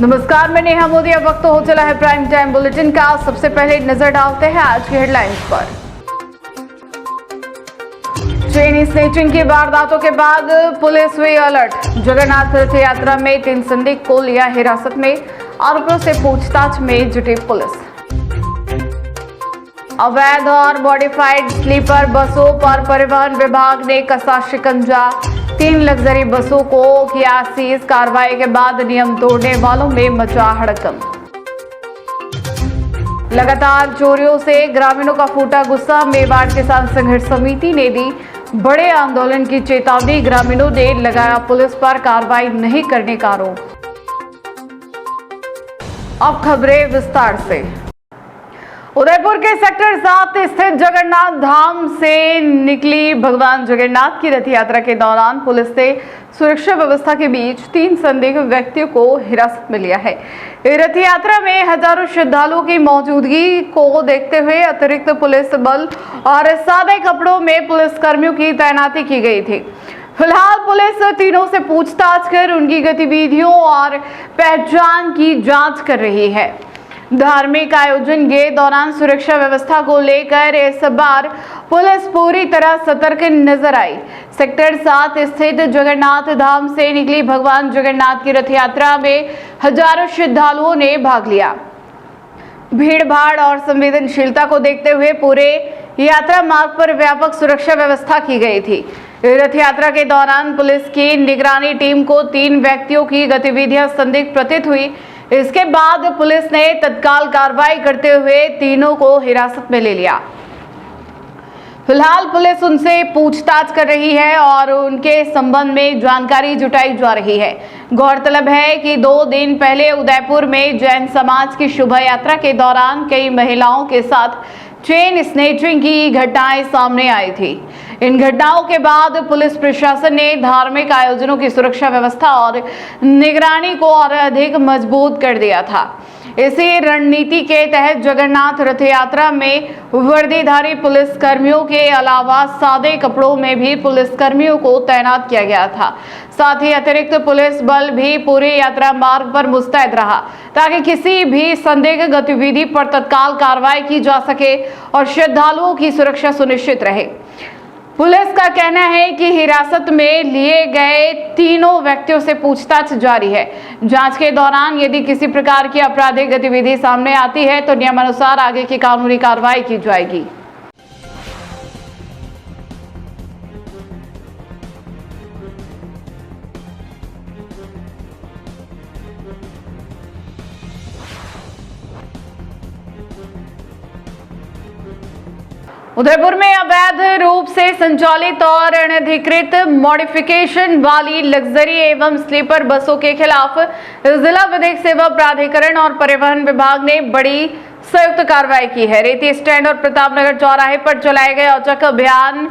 नमस्कार, मैं नेहा मोदी। अब वक्त हो चला है प्राइम टाइम बुलेटिन का। सबसे पहले नजर डालते हैं आज की हेडलाइंस पर। चेन स्नेचिंग की वारदातों के बाद पुलिस हुई अलर्ट। जगन्नाथ रथ यात्रा में 3 संदिग्ध को लिया हिरासत में, आरोपियों से पूछताछ में जुटी पुलिस। अवैध और मॉडिफाइड स्लीपर बसों पर परिवहन विभाग ने कसा शिकंजा। 3 लग्जरी बसों को किया सीज। कार्रवाई के बाद नियम तोड़ने वालों में मचा हड़कंप। लगातार चोरियों से ग्रामीणों का फूटा गुस्सा। मेवाड़ किसान संघर्ष समिति ने दी बड़े आंदोलन की चेतावनी। ग्रामीणों ने लगाया पुलिस पर कार्रवाई नहीं करने का आरोप। अब खबरें विस्तार से। उदयपुर के सेक्टर 7 स्थित जगन्नाथ धाम से निकली भगवान जगन्नाथ की रथ यात्रा के दौरान पुलिस ने सुरक्षा व्यवस्था के बीच 3 संदिग्ध व्यक्तियों को हिरासत में लिया है। रथ यात्रा में हजारों श्रद्धालुओं की मौजूदगी को देखते हुए अतिरिक्त पुलिस बल और सादे कपड़ों में पुलिसकर्मियों की तैनाती की गई थी। फिलहाल पुलिस तीनों से पूछताछ कर उनकी गतिविधियों और पहचान की जांच कर रही है। धार्मिक आयोजन के दौरान सुरक्षा व्यवस्था को लेकर इस बार पुलिस पूरी तरह सतर्क नजर आई। सेक्टर 7 स्थित जगन्नाथ धाम से निकली भगवान जगन्नाथ की रथ यात्रा में हजारों श्रद्धालुओं ने भाग लिया। भीड़ भाड़ और संवेदनशीलता को देखते हुए पूरे यात्रा मार्ग पर व्यापक सुरक्षा व्यवस्था की गई थी। रथ यात्रा के दौरान पुलिस की निगरानी टीम को 3 व्यक्तियों की गतिविधियां संदिग्ध प्रतीत हुई। इसके बाद पुलिस ने तत्काल कार्रवाई करते हुए तीनों को हिरासत में ले लिया। फिलहाल पुलिस उनसे पूछताछ कर रही है और उनके संबंध में जानकारी जुटाई जा रही है। गौरतलब है कि 2 दिन पहले उदयपुर में जैन समाज की शोभा यात्रा के दौरान कई महिलाओं के साथ चेन स्नेचिंग की घटनाएं सामने आई थी। इन घटनाओं के बाद पुलिस प्रशासन ने धार्मिक आयोजनों की सुरक्षा व्यवस्था और निगरानी को और अधिक मजबूत कर दिया था। इसी रणनीति के तहत जगन्नाथ रथ यात्रा में वर्दीधारी पुलिसकर्मियों के अलावा सादे कपड़ों में भी पुलिसकर्मियों को तैनात किया गया था। साथ ही अतिरिक्त पुलिस बल भी पूरे यात्रा मार्ग पर मुस्तैद रहा ताकि किसी भी संदिग्ध गतिविधि पर तत्काल कार्रवाई की जा सके और श्रद्धालुओं की सुरक्षा सुनिश्चित रहे। पुलिस का कहना है कि हिरासत में लिए गए तीनों व्यक्तियों से पूछताछ जारी है। जांच के दौरान यदि किसी प्रकार की आपराधिक गतिविधि सामने आती है तो नियमानुसार आगे की कानूनी कार्रवाई की जाएगी। उदयपुर में अवैध रूप से संचालित और अनधिकृत मॉडिफिकेशन वाली लग्जरी एवं स्लीपर बसों के खिलाफ जिला विधिक सेवा प्राधिकरण और परिवहन विभाग ने बड़ी संयुक्त कार्रवाई की है। रेती स्टैंड और प्रतापनगर चौराहे पर चलाए गए औचक अभियान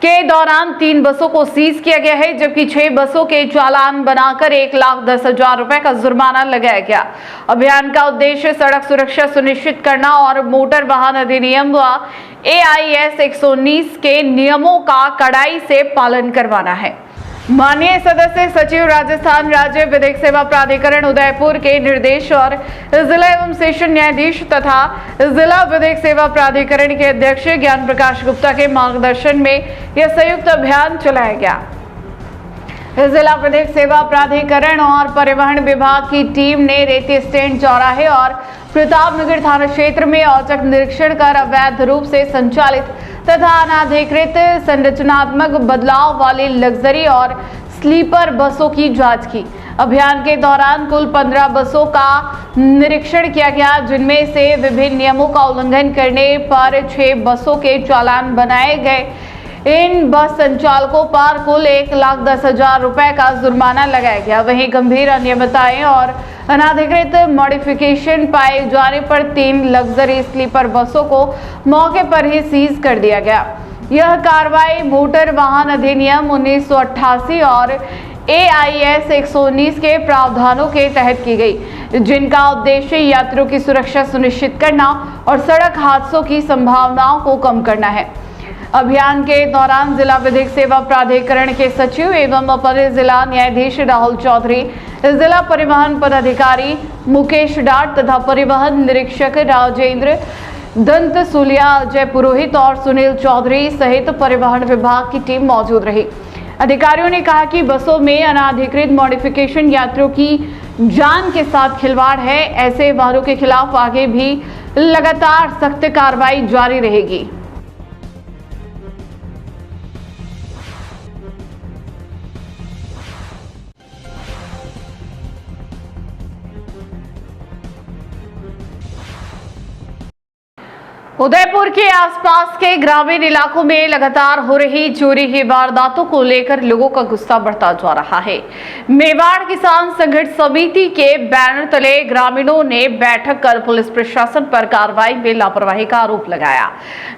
के दौरान 3 बसों को सीज किया गया है, जबकि 6 बसों के चालान बनाकर 1,10,000 रुपए का जुर्माना लगाया गया। अभियान का उद्देश्य सड़क सुरक्षा सुनिश्चित करना और मोटर वाहन अधिनियम व AIS 119 के नियमों का कड़ाई से पालन करवाना है। माननीय सदस्य सचिव राजस्थान राज्य विधिक सेवा प्राधिकरण उदयपुर के निर्देश और जिला एवं सेशन न्यायाधीश तथा जिला विधिक सेवा प्राधिकरण के अध्यक्ष ज्ञान प्रकाश गुप्ता के मार्गदर्शन में यह संयुक्त अभियान चलाया गया। जिला विधिक सेवा प्राधिकरण और परिवहन विभाग की टीम ने रेती स्टैंड चौराहे और प्रतापनगर थाना क्षेत्र में औचक निरीक्षण कर अवैध रूप से संचालित तथा अनाधिकृत संरचनात्मक बदलाव वाली लग्जरी और स्लीपर बसों की जांच की। अभियान के दौरान कुल 15 बसों का निरीक्षण किया गया, जिनमें से विभिन्न नियमों का उल्लंघन करने पर 6 बसों के चालान बनाए गए। इन बस संचालकों पर कुल 1,10,000 रुपए का जुर्माना लगाया गया। वहीं गंभीर अनियमितताएं और अनाधिकृत मॉडिफिकेशन पाए जाने पर 3 लग्जरी स्लीपर बसों को मौके पर ही सीज कर दिया गया। यह कार्रवाई मोटर वाहन अधिनियम 1988 और AIS 119 के प्रावधानों के तहत की गई, जिनका उद्देश्य यात्रियों की सुरक्षा सुनिश्चित करना और सड़क हादसों की संभावनाओं को कम करना है। अभियान के दौरान जिला विधिक सेवा प्राधिकरण के सचिव एवं अपर जिला न्यायाधीश राहुल चौधरी, जिला परिवहन पदाधिकारी मुकेश डाट तथा परिवहन निरीक्षक राजेंद्र दंत सुलिया, अजय पुरोहित और सुनील चौधरी सहित परिवहन विभाग की टीम मौजूद रही। अधिकारियों ने कहा कि बसों में अनाधिकृत मॉडिफिकेशन यात्रियों की जान के साथ खिलवाड़ है। ऐसे वाहनों के खिलाफ आगे भी लगातार सख्त कार्रवाई जारी रहेगी। उदयपुर के आसपास के ग्रामीण इलाकों में लगातार हो रही चोरी की वारदातों को लेकर लोगों का गुस्सा बढ़ता जा रहा है। मेवाड़ किसान संघर्ष समिति के बैनर तले ग्रामीणों ने बैठक कर पुलिस प्रशासन पर कार्रवाई में लापरवाही का आरोप लगाया।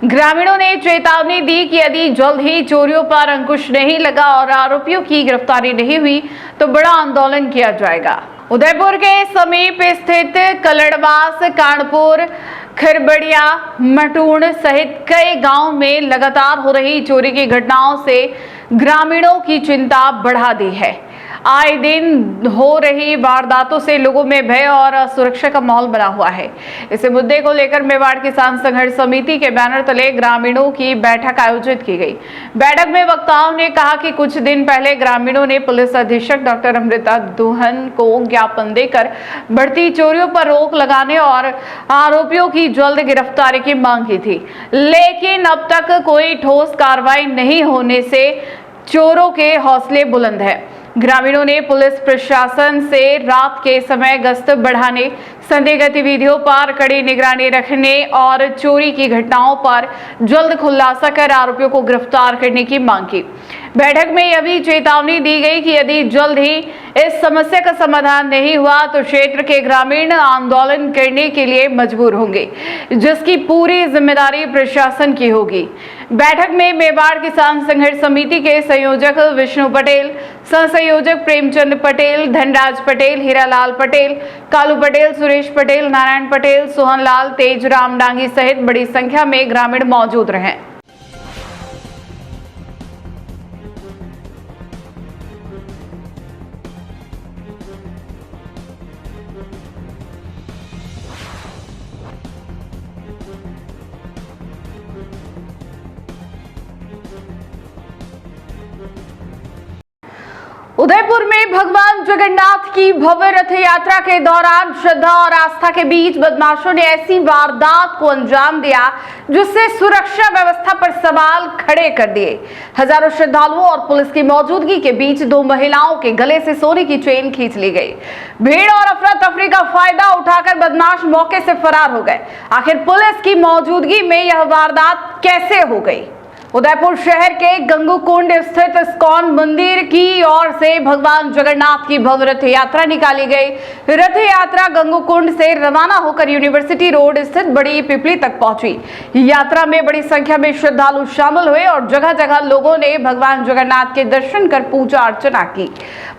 ग्रामीणों ने चेतावनी दी कि यदि जल्द ही चोरियों पर अंकुश नहीं लगा और आरोपियों की गिरफ्तारी नहीं हुई तो बड़ा आंदोलन किया जाएगा। उदयपुर के समीप स्थित कलड़बास, कानपुर, खरबड़िया, मटूण सहित कई गांव में लगातार हो रही चोरी की घटनाओं से ग्रामीणों की चिंता बढ़ा दी है। आए दिन हो रही वारदातों से लोगों में भय और असुरक्षा का माहौल बना हुआ है। इस मुद्दे को लेकर मेवाड़ किसान संघर्ष समिति के बैनर तले ग्रामीणों की बैठक आयोजित की गई। बैठक में वक्ताओं ने कहा कि कुछ दिन पहले ग्रामीणों ने पुलिस अधीक्षक डॉक्टर अमृता दुहन को ज्ञापन देकर बढ़ती चोरियों पर रोक लगाने और आरोपियों की जल्द गिरफ्तारी की मांग की थी, लेकिन अब तक कोई ठोस कार्रवाई नहीं होने से चोरों के हौसले बुलंद है। ग्रामीणों ने पुलिस प्रशासन से रात के समय गश्त बढ़ाने, संदिग्ध गतिविधियों पर कड़ी निगरानी रखने और चोरी की घटनाओं पर जल्द खुलासा कर आरोपियों को गिरफ्तार करने की मांग की। बैठक में यह भी चेतावनी दी गई कि यदि जल्द ही इस समस्या का समाधान नहीं हुआ तो क्षेत्र के ग्रामीण आंदोलन करने के लिए मजबूर होंगे, जिसकी पूरी जिम्मेदारी प्रशासन की होगी। बैठक में मेवाड़ किसान संघर्ष समिति के संयोजक विष्णु पटेल, सह संयोजक प्रेमचंद पटेल, धनराज पटेल, हीरालाल पटेल, कालू पटेल, सुरेश पटेल, नारायण पटेल, सोहन लाल, तेज राम डांगी सहित बड़ी संख्या में ग्रामीण मौजूद रहे। उदयपुर में भगवान जगन्नाथ की भव्य रथ यात्रा के दौरान श्रद्धा और आस्था के बीच बदमाशों ने ऐसी वारदात को अंजाम दिया जिससे सुरक्षा व्यवस्था पर सवाल खड़े कर दिए। हजारों श्रद्धालुओं और पुलिस की मौजूदगी के बीच दो महिलाओं के गले से सोने की चेन खींच ली गई। भीड़ और अफरा तफरी का फायदा उठाकर बदमाश मौके से फरार हो गए। आखिर पुलिस की मौजूदगी में यह वारदात कैसे हो गई? उदयपुर शहर के गंगूकुंड स्थित इस्कॉन मंदिर की ओर से भगवान जगन्नाथ की भव्य रथ यात्रा निकाली गई। रथ यात्रा गंगूकुंड से रवाना होकर यूनिवर्सिटी रोड स्थित बड़ी पिपली तक पहुंची। यात्रा में बड़ी संख्या में श्रद्धालु शामिल हुए और जगह जगह लोगों ने भगवान जगन्नाथ के दर्शन कर पूजा अर्चना की।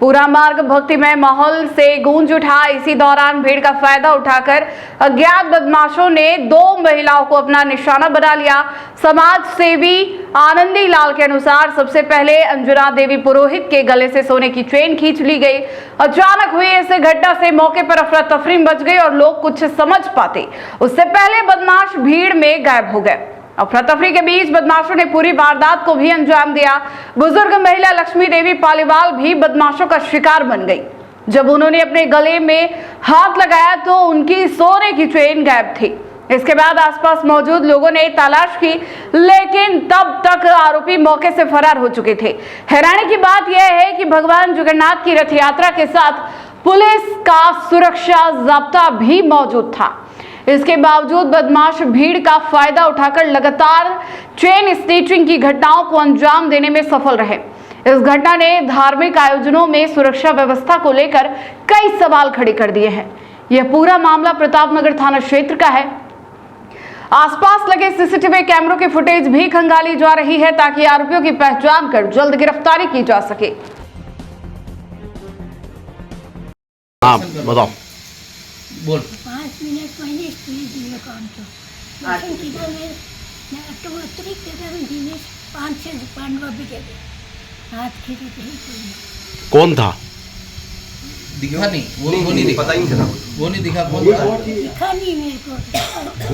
पूरा मार्ग भक्तिमय माहौल से गूंज उठा। इसी दौरान भीड़ का फायदा उठाकर अज्ञात बदमाशों ने दो महिलाओं को अपना निशाना बना लिया। समाज सेवी आनंदी लाल के अनुसार सबसे पहले अंजुना देवी पुरोहित के गले से सोने की चेन खींच ली गई। अचानक हुई इस घटना से मौके पर अफरा तफरी मच गई और लोग कुछ समझ पाते उससे पहले बदमाश भीड़ में गायब हो गए। अफरा तफरी के बीच बदमाशों ने पूरी वारदात को भी अंजाम दिया। बुजुर्ग महिला लक्ष्मी देवी पालीवाल भी बदमाशों का शिकार बन गई। जब उन्होंने अपने गले में हाथ लगाया तो उनकी सोने की चेन गायब थी। इसके बाद आसपास मौजूद लोगों ने तलाश की, लेकिन तब तक आरोपी मौके से फरार हो चुके थे। हैरानी की बात यह है कि भगवान जगन्नाथ की रथ यात्रा के साथ पुलिस का सुरक्षा जाब्ता भी मौजूद था। इसके बावजूद बदमाश भीड़ का फायदा उठाकर लगातार चेन स्नैचिंग की घटनाओं को अंजाम देने में सफल रहे। इस घटना ने धार्मिक आयोजनों में सुरक्षा व्यवस्था को लेकर कई सवाल खड़े कर दिए हैं। यह पूरा मामला प्रतापनगर थाना क्षेत्र का है। आसपास लगे सीसीटीवी कैमरों की फुटेज भी खंगाली जा रही है ताकि आरोपियों की पहचान कर जल्द गिरफ्तारी की जा सके। हाँ बताओ। बोल 5 मिनट पहले स्त्री काम तो तो उत्तरी के दिनेश 5-6 पांडवा भी गए हाथ खींचे थे कौन था? दिखा नहीं, वो नहीं दिखा, पता ही नहीं चला, वो नहीं दिखा कौन था। दिखा नहीं मेरे को,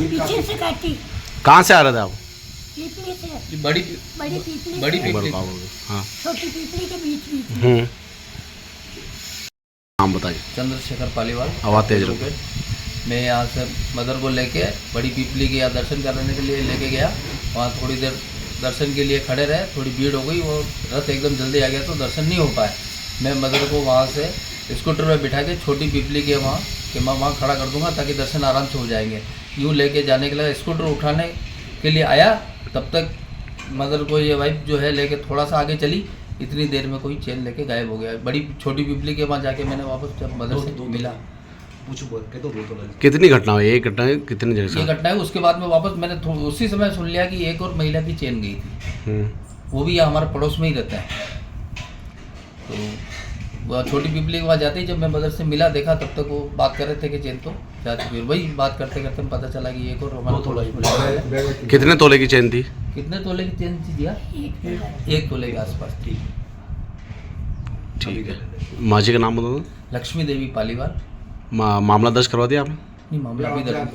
पीछे से काटी कहाँ से आ रहे थे आप? पीपली से, बड़ी पीपली बड़ी से, पीपली। हाँ। छोटी पीपली के बीच में। नाम बताइए। चंद्रशेखर पालीवाल। आवाज तेज रखो। मैं यहाँ से मदर को लेके बड़ी पीपली के यहाँ दर्शन करने के लिए लेके गया। वहाँ थोड़ी देर दर्शन के लिए खड़े रहे, थोड़ी भीड़ हो गई, वो रथ एकदम जल्दी आ गया तो दर्शन नहीं हो पाए। मैं मदर को वहाँ से स्कूटर में बिठा के छोटी पीपली के वहाँ कि मैं वहाँ खड़ा कर दूँगा ताकि दर्शन आराम से हो जाएंगे। यूँ लेके जाने के लिए स्कूटर उठाने के लिए आया, तब तक मदर को ये वाइफ जो है लेके थोड़ा सा आगे चली, इतनी देर में कोई चेन लेके गायब हो गया। बड़ी छोटी पीपली के वहाँ जाके मैंने वापस जब मदर से मिला, कितनी घटना हुई? एक घटना है, कितनी ये जगह? घटना है। उसके बाद में वापस मैंने उसी समय सुन लिया कि एक और महिला की चेन गई थी, वो भी हमारे पड़ोस में ही रहता है। तो वह छोटी पीपली के वहाँ जाते ही जब मैं मदर से मिला, देखा, तब तक वो बात कर रहे थे कि चेन तो जा चुकी है। वही बात करते करते पता चला कि एक और हमारा पड़ोस। कितने तोले की चेन थी? कितने तोले की चेन थी दिया? 1 तोले के आसपास थी। ठीक है। माँ जी का नाम बता दो। लक्ष्मी देवी पालीवाल। मामला दर्ज करवा दिया आपने? नहीं, मामला अभी दर्ज।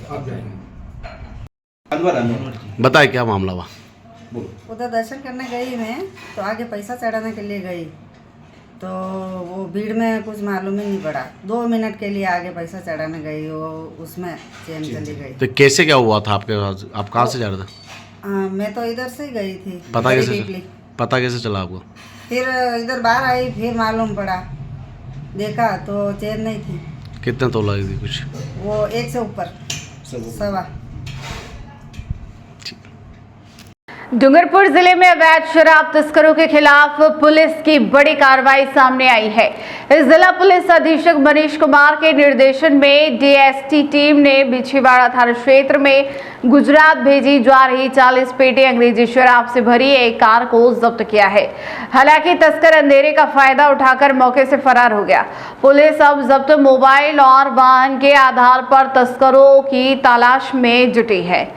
बताए क्या मामला हुआ? उधर दर्शन करने गई मैं, तो आगे पैसा चढ़ाने के लिए गई, तो वो भीड़ में कुछ मालूम ही नहीं पड़ा। 2 मिनट के लिए आगे पैसा चढ़ाने गई, वो उसमें चेन चली गई। तो कैसे क्या हुआ था आपके पास? आप कहाँ से जा रहे थे? मैं तो इधर से ही गई थी। पता बड़ी कैसे पीपली। पता कैसे चला आपको? फिर इधर बाहर आई, फिर मालूम पड़ा, देखा तो चेन नहीं थी। कितने तोला की थी कुछ? वो 1 से ऊपर, सवा। डूंगरपुर जिले में अवैध शराब तस्करों के खिलाफ पुलिस की बड़ी कार्रवाई सामने आई है। इस जिला पुलिस अधीक्षक मनीष कुमार के निर्देशन में डीएसटी टीम ने बिछीवाड़ा थाना क्षेत्र में गुजरात भेजी जा रही 40 पेटी अंग्रेजी शराब से भरी एक कार को जब्त किया है। हालांकि तस्कर अंधेरे का फायदा उठाकर मौके से फरार हो गया। पुलिस अब जब्त मोबाइल और वाहन के आधार पर तस्करों की तलाश में जुटी है।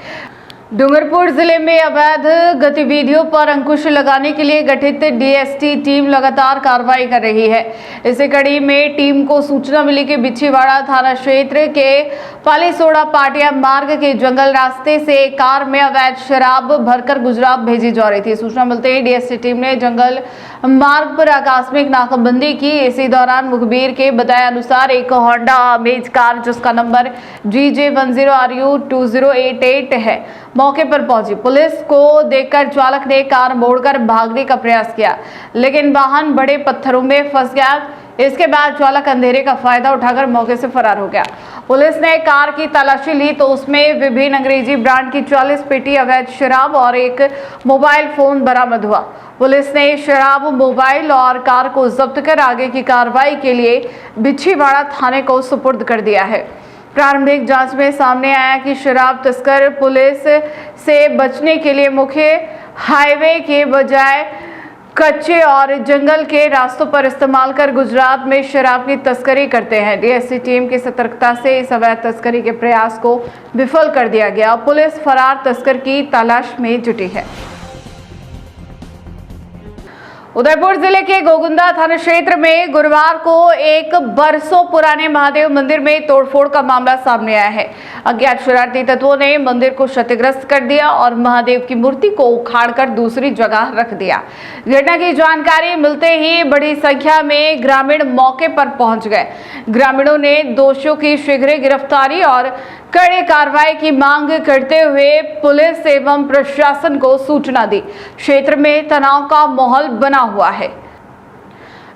डूंगरपुर जिले में अवैध गतिविधियों पर अंकुश लगाने के लिए गठित डीएसटी टीम लगातार कार्रवाई कर रही है। इसी कड़ी में टीम को सूचना मिली कि बिछीवाड़ा थाना क्षेत्र के पालीसोड़ा पाटिया मार्ग के जंगल रास्ते से एक कार में अवैध शराब भरकर गुजरात भेजी जा रही थी। सूचना मिलते ही डीएसटी टीम ने जंगल मार्ग पर आकस्मिक नाकाबंदी की। इसी दौरान मुखबिर के बताए अनुसार एक होंडा अमेज कार जिसका नंबर GJ10RU2088 है मौके पर पहुंची। पुलिस को देखकर चालक ने कार मोड़कर भागने का प्रयास किया, लेकिन वाहन बड़े पत्थरों में फंस गया। इसके बाद चालक अंधेरे का फायदा उठाकर मौके से फरार हो गया। पुलिस ने कार की तलाशी ली तो उसमें विभिन्न अंग्रेजी ब्रांड की 40 पेटी अवैध शराब और एक मोबाइल फोन बरामद हुआ। पुलिस ने शराब, मोबाइल और कार को जब्त कर आगे की कार्रवाई के लिए बिछीवाड़ा थाने को सुपुर्द कर दिया है। प्रारंभिक जांच में सामने आया कि शराब तस्कर पुलिस से बचने के लिए मुख्य हाईवे के बजाय कच्चे और जंगल के रास्तों पर इस्तेमाल कर गुजरात में शराब की तस्करी करते हैं। डीएसटी टीम की सतर्कता से इस अवैध तस्करी के प्रयास को विफल कर दिया गया। पुलिस फरार तस्कर की तलाश में जुटी है। उदयपुर जिले के गोगुंदा थाना क्षेत्र में गुरुवार को एक बरसों पुराने महादेव मंदिर में तोड़फोड़ का मामला सामने आया है। अज्ञात शरारती तत्वों ने मंदिर को क्षतिग्रस्त कर दिया और महादेव की मूर्ति को उखाड़कर दूसरी जगह रख दिया। घटना की जानकारी मिलते ही बड़ी संख्या में ग्रामीण मौके पर पहुंच गए। ग्रामीणों ने दोषियों की शीघ्र गिरफ्तारी और कड़ी कार्रवाई की मांग करते हुए पुलिस एवं प्रशासन को सूचना दी। क्षेत्र में तनाव का माहौल बना हुआ है।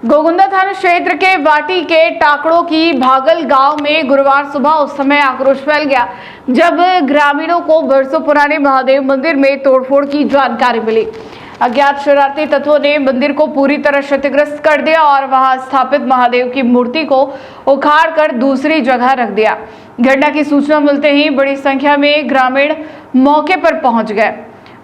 गोगुंदा थाना क्षेत्र के वाटी के टाकड़ों की भागल गांव में गुरुवार सुबह उस समय आक्रोश फैल गया जब ग्रामीणों को बरसों पुराने महादेव मंदिर में तोड़फोड़ की जानकारी मिली। अज्ञात शरारती तत्वों ने मंदिर को पूरी तरह क्षतिग्रस्त कर दिया और वहां स्थापित महादेव की मूर्ति को उखाड़कर दूसरी जगह रख दिया। घटना की सूचना मिलते ही बड़ी संख्या में ग्रामीण मौके पर पहुंच गए।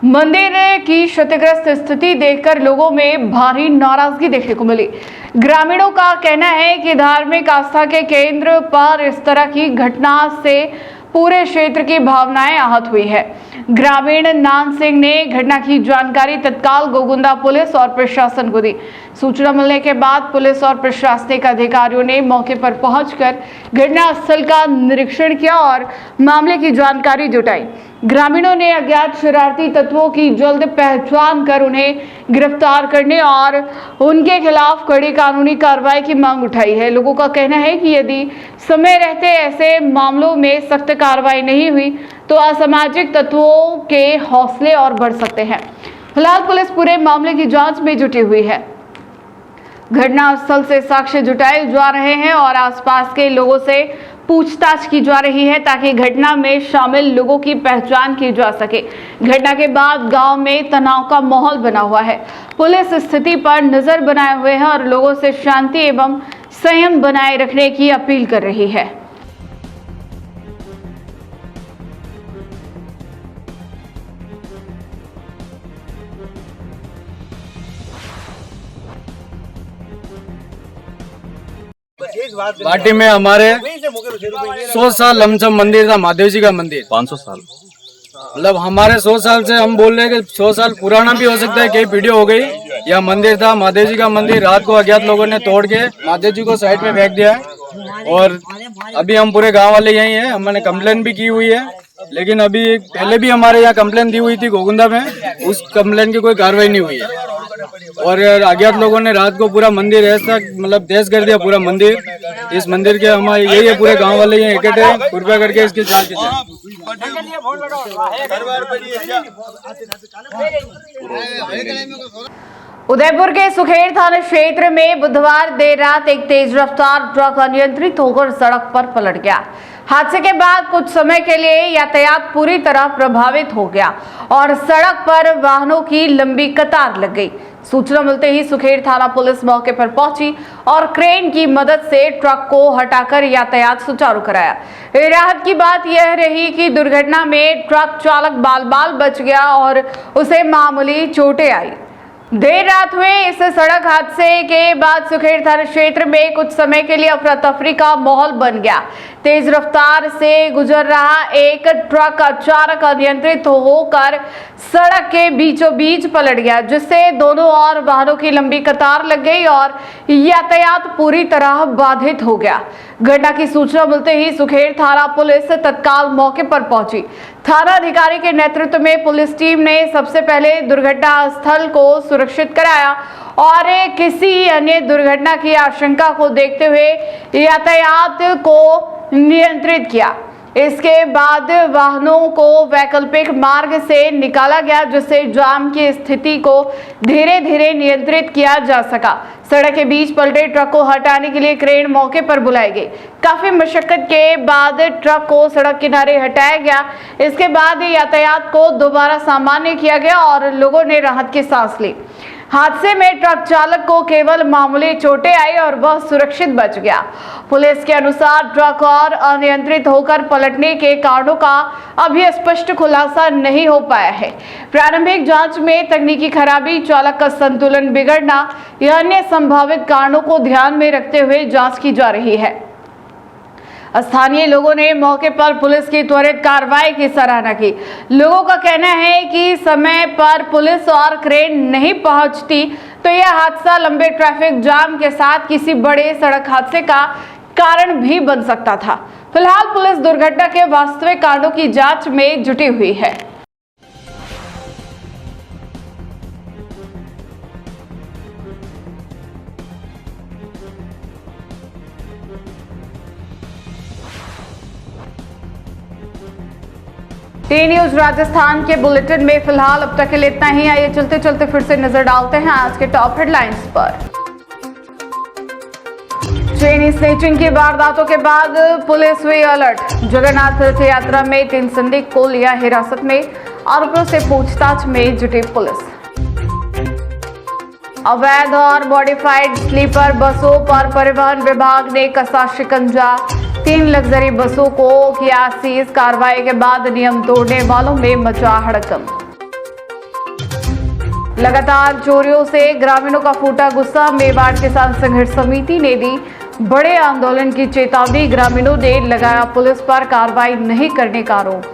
मंदिर की क्षतिग्रस्त स्थिति देखकर लोगों में भारी नाराजगी देखने को मिली। ग्रामीणों का कहना है कि धार्मिक आस्था के केंद्र पर इस तरह की घटना से पूरे क्षेत्र की भावनाएं आहत हुई है। ग्रामीण नान सिंह ने घटना की जानकारी तत्काल गोगुंदा पुलिस और प्रशासन को दी। सूचना मिलने के बाद पुलिस और प्रशासनिक अधिकारियों ने मौके पर पहुंचकर घटनास्थल का निरीक्षण किया और मामले की जानकारी जुटाई। ग्रामीणों ने अज्ञात शरारती तत्वों की जल्द पहचान कर उन्हें गिरफ्तार करने और उनके खिलाफ कड़ी कानूनी कार्रवाई की मांग उठाई है। लोगों का कहना है कि यदि समय रहते ऐसे मामलों में सख्त कार्रवाई नहीं हुई तो असामाजिक तत्वों के हौसले और बढ़ सकते हैं। फिलहाल पुलिस पूरे मामले की जांच में जुटी हुई है। घटनास्थल से साक्ष्य जुटाए जा रहे हैं और आसपास के लोगों से पूछताछ की जा रही है ताकि घटना में शामिल लोगों की पहचान की जा सके। घटना के बाद गांव में तनाव का माहौल बना हुआ है। पुलिस स्थिति पर नजर बनाए हुए है और लोगों से शांति एवं संयम बनाए रखने की अपील कर रही है। पार्टी में हमारे 100 साल लमसम मंदिर था, महादेव जी का मंदिर। 500 साल मतलब हमारे 100 साल से हम बोल रहे हैं कि 100 साल पुराना भी हो सकता है, कई पीढ़ी हो गई। यह मंदिर था महादेव जी का मंदिर। रात को अज्ञात लोगों ने तोड़ के महादेव जी को साइड में फेंक दिया है और अभी हम पूरे गांव वाले यही हैं। हमने कंप्लेन भी की हुई है, लेकिन अभी पहले भी हमारे यहाँ कंप्लेन दी हुई थी गोगुंदा में, उस कंप्लेन की कोई कार्रवाई नहीं हुई है। और अज्ञात लोगों ने रात को पूरा मंदिर ऐसा मतलब तेज कर दिया पूरा मंदिर। इस मंदिर के हमारे यही है, पूरे गांव वाले यहाँ इकट्ठे हैं, कृपया करके इसकी जांच कीजिए। उदयपुर के सुखेड़ थाना क्षेत्र में बुधवार देर रात एक तेज रफ्तार ट्रक अनियंत्रित होकर सड़क पर पलट गया। हादसे के बाद कुछ समय के लिए यातायात पूरी तरह प्रभावित हो गया और सड़क पर वाहनों की लंबी कतार लग गई। सूचना मिलते ही सुखेड़ थाना पुलिस मौके पर पहुंची और क्रेन की मदद से ट्रक को हटाकर यातायात सुचारू कराया। राहत की बात यह रही कि दुर्घटना में ट्रक चालक बाल बच गया और उसे मामूली चोटें आई। देर रात हुए इस सड़क हादसे के बाद सुखेड़ थाना क्षेत्र में कुछ समय के लिए अफरा तफरी का माहौल बन गया। तेज रफ्तार से गुजर रहा एक ट्रक अचानक अनियंत्रित होकर सड़क के बीचों बीच पलट गया, जिससे दोनों ओर वाहनों की लंबी कतार लग गई और यातायात पूरी तरह बाधित हो गया। घटना की सूचना मिलते ही सुखेड़ थाना पुलिस तत्काल मौके पर पहुंची। थाना अधिकारी के नेतृत्व में पुलिस टीम ने सबसे पहले दुर्घटना स्थल को सुरक्षित कराया और किसी अन्य दुर्घटना की आशंका को देखते हुए यातायात को नियंत्रित किया। इसके बाद वाहनों को वैकल्पिक मार्ग से निकाला गया, जिससे जाम की स्थिति को धीरे धीरे नियंत्रित किया जा सका। सड़क के बीच पलटे ट्रक को हटाने के लिए क्रेन मौके पर बुलाई गई। काफी मशक्कत के बाद ट्रक को सड़क किनारे हटाया गया। इसके बाद यातायात को दोबारा सामान्य किया गया और लोगों ने राहत की सांस ली। हादसे में ट्रक चालक को केवल मामूली चोटें आई और वह सुरक्षित बच गया। पुलिस के अनुसार ट्रक और अनियंत्रित होकर पलटने के कारणों का अभी स्पष्ट खुलासा नहीं हो पाया है। प्रारंभिक जांच में तकनीकी खराबी, चालक का संतुलन बिगड़ना या अन्य संभावित कारणों को ध्यान में रखते हुए जांच की जा रही है। स्थानीय लोगों ने मौके पर पुलिस की त्वरित कार्रवाई की सराहना की। लोगों का कहना है कि समय पर पुलिस और क्रेन नहीं पहुंचती तो यह हादसा लंबे ट्रैफिक जाम के साथ किसी बड़े सड़क हादसे का कारण भी बन सकता था। फिलहाल पुलिस दुर्घटना के वास्तविक कारणों की जांच में जुटी हुई है। टी न्यूज राजस्थान के बुलेटिन में फिलहाल अब तक के लिए इतना ही। आइए चलते चलते फिर से नजर डालते हैं आज के टॉप हेडलाइंस पर। चेन स्नेचिंग की वारदातों के बाद पुलिस हुई अलर्ट। जगन्नाथ रथ यात्रा में 3 संदिग्ध को लिया हिरासत में, आरोपियों से पूछताछ में जुटी पुलिस। अवैध और मॉडिफाइड स्लीपर बसों पर परिवहन विभाग ने कसा शिकंजा। 3 लग्जरी बसों को किया सीज। कार्रवाई के बाद नियम तोड़ने वालों में मचा हड़कंप। लगातार चोरियों से ग्रामीणों का फूटा गुस्सा। मेवाड़ किसान संघर्ष समिति ने दी बड़े आंदोलन की चेतावनी, ग्रामीणों ने लगाया पुलिस पर कार्रवाई नहीं करने का आरोप।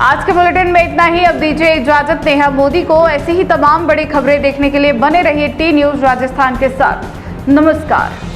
आज के बुलेटिन में इतना ही। अब दीजिए इजाजत नेहा मोदी को। ऐसी ही तमाम बड़ी खबरें देखने के लिए बने रहिए टी न्यूज़ राजस्थान के साथ। नमस्कार।